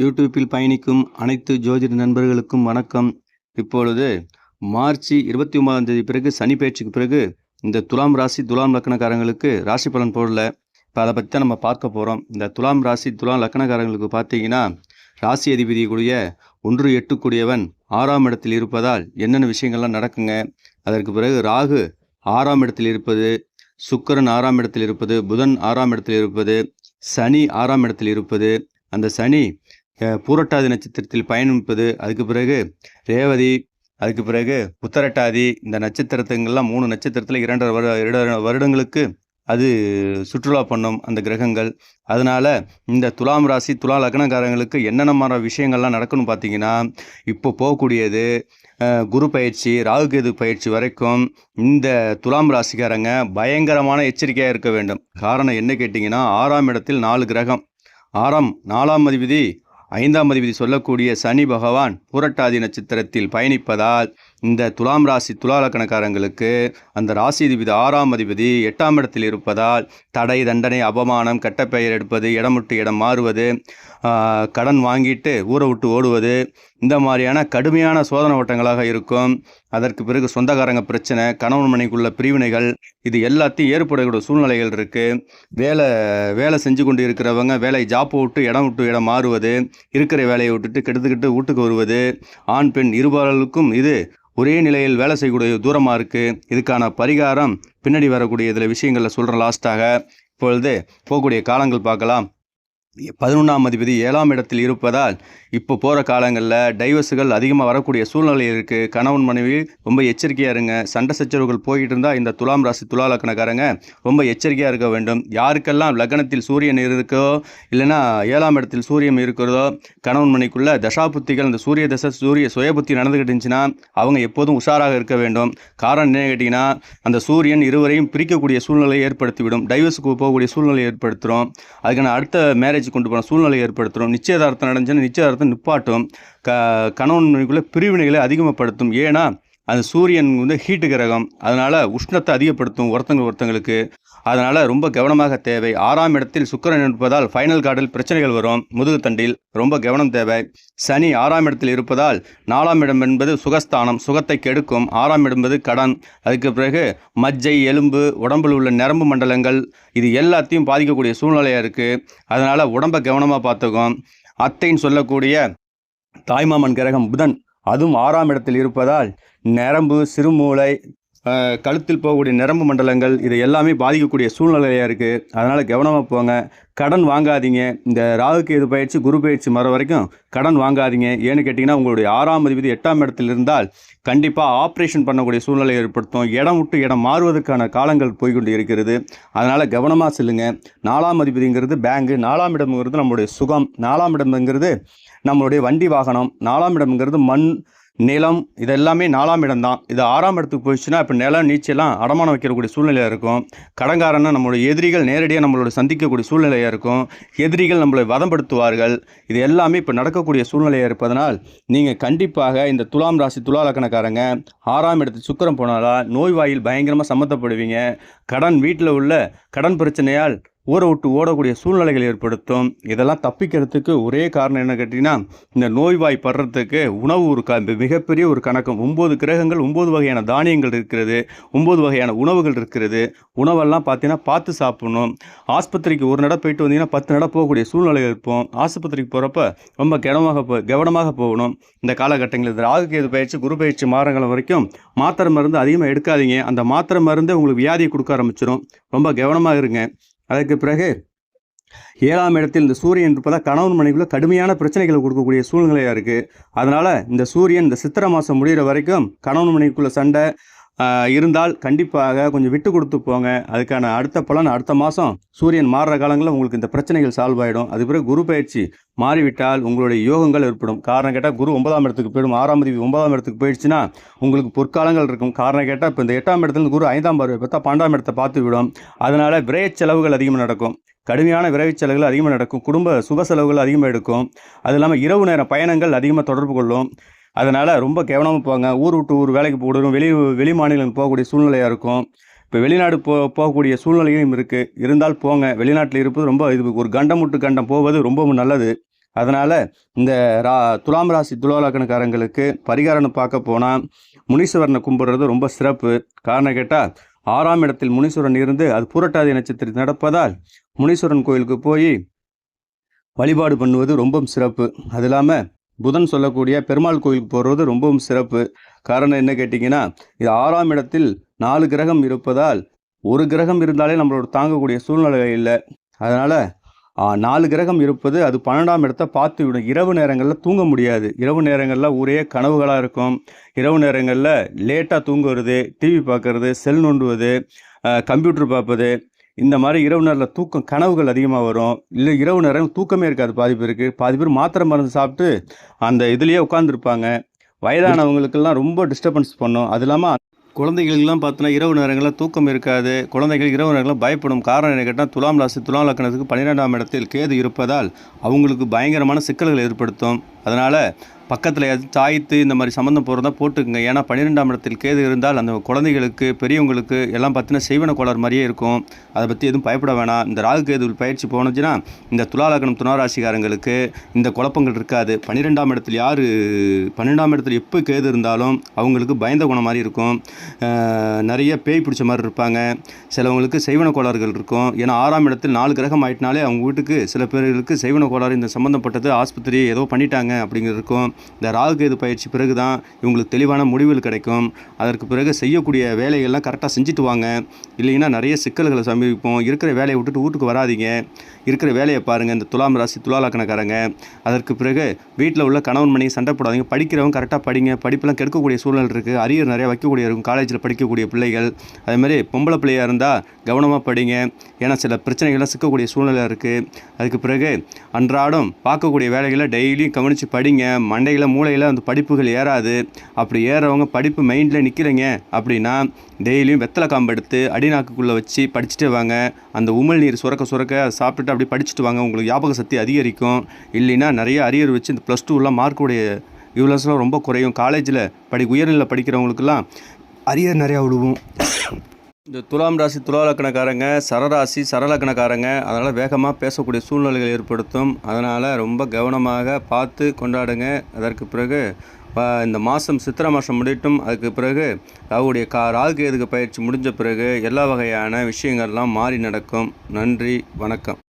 யூடியூப்பில் பயணிக்கும் அனைத்து ஜோதிட நண்பர்களுக்கும் வணக்கம். இப்பொழுது மார்ச் 29ஆம் தேதி பிறகு சனி பயிற்சிக்கு பிறகு இந்த துலாம் ராசி துலாம் லக்னக்காரங்களுக்கு ராசி பலன் போடல. இப்போ அதை பற்றி தான் நம்ம பார்க்க போகிறோம். இந்த துலாம் ராசி துலாம் லக்னக்காரங்களுக்கு பார்த்தீங்கன்னா ராசி அதிபதி கூடிய 1-8 கூடியவன் 6ஆம் இடத்தில் இருப்பதால் என்னென்ன விஷயங்கள்லாம் நடக்குங்க. அதற்கு பிறகு ராகு 6ஆம் இடத்தில் இருப்பது, சுக்கிரன் 6ஆம் இடத்தில் இருப்பது, புதன் 6ஆம் இடத்தில் இருப்பது, சனி 6ஆம் இடத்தில் இருப்பது, அந்த சனி பூரட்டாதி நட்சத்திரத்தில் பயணிப்பது, அதுக்கு பிறகு ரேவதி, அதுக்கு பிறகு உத்தரட்டாதி, இந்த நட்சத்திரத்துங்கள்லாம் 3 நட்சத்திரத்தில் 2 வருடங்களுக்கு அது சுற்றுலா பண்ணும் அந்த கிரகங்கள். அதனால் இந்த துலாம் ராசி துலா லக்னக்காரங்களுக்கு என்னென்ன மாதிரி விஷயங்கள்லாம் நடக்கணும் பார்த்தீங்கன்னா, இப்போ போகக்கூடியது குரு பயிற்சி, ராகுகேது பயிற்சி வரைக்கும் இந்த துலாம் ராசிக்காரங்க பயங்கரமான எச்சரிக்கையாக இருக்க வேண்டும். காரணம் என்ன கேட்டிங்கன்னா, 6ஆம் இடத்தில் 4 கிரகம், 4ஆம் அதிபதி 5ஆம் அதிபதி சொல்லக்கூடிய சனி பகவான் பூரட்டாதி நட்சத்திரத்தில் பயணிப்பதால் இந்த துலாம் ராசி துலா லக்னக்காரங்களுக்கு அந்த ராசி அதிபதி 6ஆம் அதிபதி 8ஆம் இடத்தில் இருப்பதால் தடை, தண்டனை, அவமானம், கெட்டப்பெயர் எடுப்பது, இடம் விட்டு இடம் மாறுவது, கடன் வாங்கிட்டு ஊரை விட்டு ஓடுவது, இந்த மாதிரியான கடுமையான சோதனை ஓட்டங்களாக இருக்கும். அதற்கு பிறகு சொந்தக்காரங்க பிரச்சனை, கணவன் மனைக்குள்ள பிரிவினைகள், இது எல்லாத்தையும் ஏற்படக்கூடிய சூழ்நிலைகள் இருக்குது. வேலை செஞ்சு கொண்டு இருக்கிறவங்க ஜாப்பை விட்டு இடம் மாறுவது, இருக்கிற வேலையை விட்டுட்டு கெடுத்துக்கிட்டு வீட்டுக்கு வருவது, ஆண் பெண் இருபாலருக்கும் இது ஒரே நிலையில் வேலை செய்யக்கூடிய தூரமாக இருக்குது. இதுக்கான பரிகாரம் பின்னாடி வரக்கூடிய இதில் விஷயங்களில் சொல்கிறேன் லாஸ்ட்டாக. இப்பொழுது போகக்கூடிய காலங்கள் பார்க்கலாம். 11ஆம் அதிபதி 7ஆம் இடத்தில் இருப்பதால் இப்போ போகிற காலங்களில் டைவர்ஸுகள் அதிகமாக வரக்கூடிய சூழ்நிலை இருக்குது. கணவன் மனைவி ரொம்ப எச்சரிக்கையாக இருங்க. சண்டை சச்சரவுகள் போய்கிட்டு இருந்தால் இந்த துலாம் ராசி துலா லக்னக்காரங்க ரொம்ப எச்சரிக்கையாக இருக்க வேண்டும். யாருக்கெல்லாம் லக்னத்தில் சூரியன் இருக்கோ இல்லைன்னா 7ஆம் இடத்தில் சூரியன் இருக்கிறதோ, கணவன் மனைக்குள்ள தசாபுத்திகள் அந்த சூரிய தசை சூரிய சுயபுத்தி நடந்துக்கிட்டு இருந்துச்சுன்னா அவங்க எப்போதும் உஷாராக இருக்க வேண்டும். காரணம் என்ன கேட்டிங்கன்னா, அந்த சூரியன் இருவரையும் பிரிக்கக்கூடிய சூழ்நிலையை ஏற்படுத்திவிடும். டைவர்ஸுக்கு போகக்கூடிய சூழ்நிலையை ஏற்படுத்துகிறோம். அதுக்கான அடுத்த மேரேஜ் கொண்டு போன சூழ்நிலை ஏற்படுத்துகிறோம். நிச்சயதார்த்தம் நடந்துச்சுன்னா நிச்சயதார்த்தம் நிப்பாட்டும். கணவன் மனைவிக்குள்ள பிரிவினைகளை அதிகமாகப்படுத்தும். ஏன்னா அந்த சூரியன் ஹீட்டு கிரகம், அதனால் உஷ்ணத்தை அதிகப்படுத்தும் ஒருத்தங்களுக்கு. அதனால் ரொம்ப கவனமாக தேவை. 6ஆம் இடத்தில் சுக்கிரன் இருப்பதால் ஃபைனல் கார்டில் பிரச்சனைகள் வரும். முதுகுத்தண்டில் ரொம்ப கவனம் தேவை. சனி 6ஆம் இடத்தில் இருப்பதால் 4ஆம் இடம் என்பது சுகஸ்தானம், சுகத்தை கெடுக்கும். 6ஆம் இடம் என்பது கடன், அதுக்கு பிறகு மஜ்ஜை, எலும்பு, உடம்பில் உள்ள நரம்பு மண்டலங்கள், இது எல்லாத்தையும் பாதிக்கக்கூடிய சூழ்நிலையாக இருக்குது. அதனால் உடம்பை கவனமாக பார்த்துக்கும். அத்தைன்னு சொல்லக்கூடிய தாய்மாமன் கிரகம் புதன், அதுவும் 6ஆம் இடத்தில் இருப்பதால் நரம்பு, சிறுமூளை, கழுத்தில் போகக்கூடிய நரம்பு மண்டலங்கள், இது எல்லாமே பாதிக்கக்கூடிய சூழ்நிலையாக இருக்குது. அதனால் கவனமாக போங்க. கடன் வாங்காதீங்க. இந்த ராகுகேது பயிற்சி குரு பயிற்சி மர வரைக்கும் கடன் வாங்காதீங்க. ஏன்னு கேட்டிங்கன்னா, உங்களுடைய 6ஆம் அதிபதி 8ஆம் இடத்தில் இருந்தால் கண்டிப்பாக ஆப்ரேஷன் பண்ணக்கூடிய சூழ்நிலை ஏற்படுத்தும். இடம் விட்டு இடம் மாறுவதற்கான காலங்கள் போய்கொண்டு இருக்கிறது. அதனால் கவனமாக செல்லுங்க. 4ஆம் அதிபதிங்கிறது பேங்கு, 4ஆம் இடம்ங்கிறது நம்மளுடைய சுகம், 4ஆம் இடம்ங்கிறது நம்மளுடைய வண்டி வாகனம், 4ஆம் இடம்ங்கிறது மண், நிலம், இதெல்லாமே 4ஆம் இடம் தான். இது 6ஆம் இடத்துக்கு போயிடுச்சுன்னா இப்போ நிலம், நீச்சலாம் அடமானம் வைக்கக்கூடிய சூழ்நிலையாக இருக்கும். கடன்காரன்னா நம்மளுடைய எதிரிகள் நேரடியாக நம்மளோட சந்திக்கக்கூடிய சூழ்நிலையாக இருக்கும். எதிரிகள் நம்மளை வதப்படுத்துவார்கள். இது எல்லாமே இப்போ நடக்கக்கூடிய சூழ்நிலையாக இருப்பதனால் நீங்கள் கண்டிப்பாக இந்த துலாம் ராசி துலா லக்னக்காரங்க 6ஆம் இடத்துக்கு சுக்கிரன் போனாலும் நோய்வாயில் பயங்கரமாக சம்மந்தப்படுவீங்க. கடன், வீட்டில் உள்ள கடன் பிரச்சனையால் ஊரை விட்டு ஓடக்கூடிய சூழ்நிலைகள் ஏற்படுத்தும். இதெல்லாம் தப்பிக்கிறதுக்கு ஒரே காரணம் என்ன கேட்டிங்கன்னா, இந்த நோய்வாய் படுறதுக்கு உணவு மிகப்பெரிய ஒரு கணக்கம். 9 கிரகங்கள், 9 வகையான தானியங்கள் இருக்கிறது, 9 வகையான உணவுகள் இருக்கிறது. உணவெல்லாம் பார்த்தீங்கன்னா பார்த்து சாப்பிடணும். ஆஸ்பத்திரிக்கு ஒரு நட போயிட்டு வந்தீங்கன்னா 10 நட போகக்கூடிய சூழ்நிலை இருப்போம். ஆஸ்பத்திரிக்கு போகிறப்ப ரொம்ப கவனமாக போகணும். இந்த காலகட்டங்களில் ராகுகேது பயிற்சி குரு பயிற்சி மாதங்கள் வரைக்கும் மாத்திரை மருந்து அதிகமாக எடுக்காதீங்க. அந்த மாத்திரை மருந்து உங்களுக்கு வியாதியை கொடுக்க ஆரம்பிச்சிடும். ரொம்ப கவனமாக இருங்க. அதுக்கு பிறகு 7ஆம் இடத்தில் இந்த சூரியன் இருப்பதால் கணவன் மனைவிக்குள்ள கடுமையான பிரச்சனைகளை கொடுக்கக்கூடிய சூழ்நிலையாக இருக்குது. அதனால் இந்த சூரியன் இந்த சித்திரை மாதம் முடிகிற வரைக்கும் கணவன் மனைவிக்குள்ள சண்டை இருந்தால் கண்டிப்பாக கொஞ்சம் விட்டு கொடுத்து போங்க. அதுக்கான அடுத்த பலன் அடுத்த மாதம் சூரியன் மாறுற காலங்களில் உங்களுக்கு இந்த பிரச்சனைகள் சால்வ் ஆகிடும். அது பிறகு குரு பயிற்சி மாறிவிட்டால் உங்களுடைய யோகங்கள் ஏற்படும். காரணம் கேட்டால் குரு 9ஆம் இடத்துக்கு போயிடும். 6ஆம் அதிபதி 9ஆம் இடத்துக்கு போயிடுச்சுன்னா உங்களுக்கு பொற்காலங்கள் இருக்கும். காரணம் கேட்டால் இப்போ இந்த 8ஆம் இடத்துல குரு 5ஆம் பார்வை பார்த்தா 12ஆம் இடத்தை பார்த்து விடும். அதனால் விரைய செலவுகள் அதிகமாக நடக்கும். கடுமையான விரைவு செலவுகள் அதிகமாக நடக்கும். குடும்ப சுப செலவுகள் அதிகமாக எடுக்கும். அது இல்லாமல் இரவு நேர பயணங்கள் அதிகமாக தொடர்பு கொள்ளும். அதனால் ரொம்ப கவனமாக போங்க. ஊர் விட்டு ஊர் வேலைக்கு போடுறோம், வெளி மாநிலங்கள் போகக்கூடிய சூழ்நிலையாக இருக்கும். இப்போ வெளிநாடு போகக்கூடிய சூழ்நிலையும் இருக்குது. இருந்தால் போங்க. வெளிநாட்டில் இருப்பது ரொம்ப இது ஒரு கண்டம் விட்டு கண்டம் போவது ரொம்ப நல்லது. அதனால் இந்த ரா துலாம் ராசி துலா லக்னக்காரங்களுக்கு பரிகாரம்னு பார்க்க போனால் முனீஸ்வரனை கும்பிட்றது ரொம்ப சிறப்பு. காரணம் கேட்டால் 6ஆம் இடத்தில் முனீஸ்வரன் இருந்து அது பூரட்டாதி நட்சத்திரத்தில் நடப்பதால் முனீஸ்வரன் கோயிலுக்கு போய் வழிபாடு பண்ணுவது ரொம்பவும் சிறப்பு. அது இல்லாமல் புதன் சொல்லக்கூடிய பெருமாள் கோயிலுக்கு போகிறது ரொம்பவும் சிறப்பு. காரணம் என்ன கேட்டிங்கன்னா, இது 6ஆம் இடத்தில் 4 கிரகம் இருப்பதால் ஒரு கிரகம் இருந்தாலே நம்மளோட தாங்கக்கூடிய சூழ்நிலை இல்லை. அதனால் 4 கிரகம் இருப்பது அது 12ஆம் இடத்தை பார்த்து விடும். இரவு நேரங்களில் தூங்க முடியாது. இரவு நேரங்களில் ஒரே கனவுகளாக இருக்கும். இரவு நேரங்களில் லேட்டாக தூங்குவது, டிவி பார்க்குறது, செல் நோண்டுவது, கம்ப்யூட்டர் பார்ப்பது, இந்த மாதிரி இரவு நேரத்தில் தூக்கம் கனவுகள் அதிகமாக வரும். இல்லை இரவு நேரம் தூக்கமே இருக்காது. பாதி பேர் மாத்திரை மருந்து சாப்பிட்டு அந்த இதுலேயே உட்காந்துருப்பாங்க. வயதானவங்களுக்கெல்லாம் ரொம்ப டிஸ்டர்பன்ஸ் பண்ணும். அது இல்லாமல் குழந்தைகளுக்கெல்லாம் பார்த்தோன்னா இரவு நேரங்களில் தூக்கம் இருக்காது. குழந்தைகள் இரவு நேரங்களில் பயப்படும். காரணம் என்ன கேட்டால் துலாம் ராசி துலாம் லக்னத்துக்கு 12ஆம் இடத்தில் கேது இருப்பதால் அவங்களுக்கு பயங்கரமான சிக்கல்களை ஏற்படுத்தும். அதனால் பக்கத்தில் சாய்த்து இந்த மாதிரி சம்மந்தம் போகிறதா போட்டுக்குங்க. ஏன்னா 12ஆம் இடத்தில் கேது இருந்தால் அந்த குழந்தைகளுக்கு பெரியவங்களுக்கு எல்லாம் பார்த்தீங்கன்னா செய்வன கோளாறு மாதிரியே இருக்கும். அதை பற்றி எதுவும் பயப்பட வேணாம். இந்த ராகு கேது பயிற்சி போனுச்சுன்னா இந்த துலா லக்னம் துளாராசிக்காரங்களுக்கு இந்த குழப்பங்கள் இருக்காது. 12ஆம் இடத்தில் எப்போ கேது இருந்தாலும் அவங்களுக்கு பயந்த குணம் மாதிரி இருக்கும். நிறைய பேய் பிடிச்ச மாதிரி இருப்பாங்க. சிலவங்களுக்கு செய்வன கோளாறுகள் இருக்கும். ஏன்னா 6ஆம் இடத்தில் 4 கிரகம் ஆயிட்டினாலே அவங்க வீட்டுக்கு சில பேர்களுக்கு செய்வன கோளாறு இந்த சம்மந்தப்பட்டது ஆஸ்பத்திரி ஏதோ பண்ணிட்டாங்க அப்படிங்கிறது இருக்கும். இந்த ராகு கேது பயிற்சி பிறகு தான் இவங்களுக்கு தெளிவான முடிவுகள் கிடைக்கும். அதற்கு பிறகு செய்யக்கூடிய வேலைகள்லாம் கரெக்டாக செஞ்சுட்டு வாங்க. இல்லைன்னா நிறைய சிக்கல்களை சமீபிப்போம். இருக்கிற வேலையை விட்டுட்டு வீட்டுக்கு வராதிங்க. இருக்கிற வேலையை பாருங்கள். இந்த துலாம் ராசி துலா லக்னக்காரங்க அதற்கு பிறகு வீட்டில் உள்ள கணவன் மனைவி சண்டை போடாதீங்க. படிக்கிறவங்க கரெக்டாக படிங்க. படிப்பெல்லாம் கெடுக்கக்கூடிய சூழ்நிலை இருக்குது. அரியர் நிறையா வைக்கக்கூடிய இருக்கும். காலேஜில் படிக்கக்கூடிய பிள்ளைகள் அதேமாதிரி பொம்பளை பிள்ளையாக இருந்தால் கவனமாக படிங்க. ஏன்னா சில பிரச்சனைகள்லாம் சிக்கக்கூடிய சூழ்நிலை இருக்குது. அதுக்கு பிறகு அன்றாடம் பார்க்கக்கூடிய வேலைகளை டெய்லியும் கவனித்து படிங்க. மண்டையில் மூளையில் அந்த படிப்புகள் ஏறாது. அப்படி ஏறவங்க படிப்பு மைண்டில் நிற்கிறீங்க அப்படின்னா டெய்லியும் வெத்தலை காம்பு எடுத்து அடிநாக்குக்குள்ளே வச்சு படிச்சுட்டே வாங்க. அந்த உமிழ் நீர் சுரக்க அதை சாப்பிட்டுட்டு அப்படி படிச்சுட்டு வாங்க. உங்களுக்கு ஞாபக சக்தி அதிகரிக்கும். இல்லைன்னா நிறைய அரியர் வச்சு இந்த +2 மார்க்குடைய இவ்வளோலாம் ரொம்ப குறையும். காலேஜில் உயர்நிலை படிக்கிறவங்களுக்கெல்லாம் அரியர் நிறையா விடுவோம். இந்த துலாம் ராசி துலா லக்னக்காரங்க சரராசி சரலக்னக்காரங்க அதனால் வேகமாக பேசக்கூடிய சூழ்நிலைகள் ஏற்படுத்தும். அதனால் ரொம்ப கவனமாக பார்த்து கொண்டாடுங்க. அதற்கு பிறகு இந்த மாதம் சித்திரை மாதம் முடியட்டும். அதுக்கு பிறகு அவருடைய ராகு கேது பயிற்சி முடிஞ்ச பிறகு எல்லா வகையான விஷயங்கள்லாம் மாறி நடக்கும். நன்றி, வணக்கம்.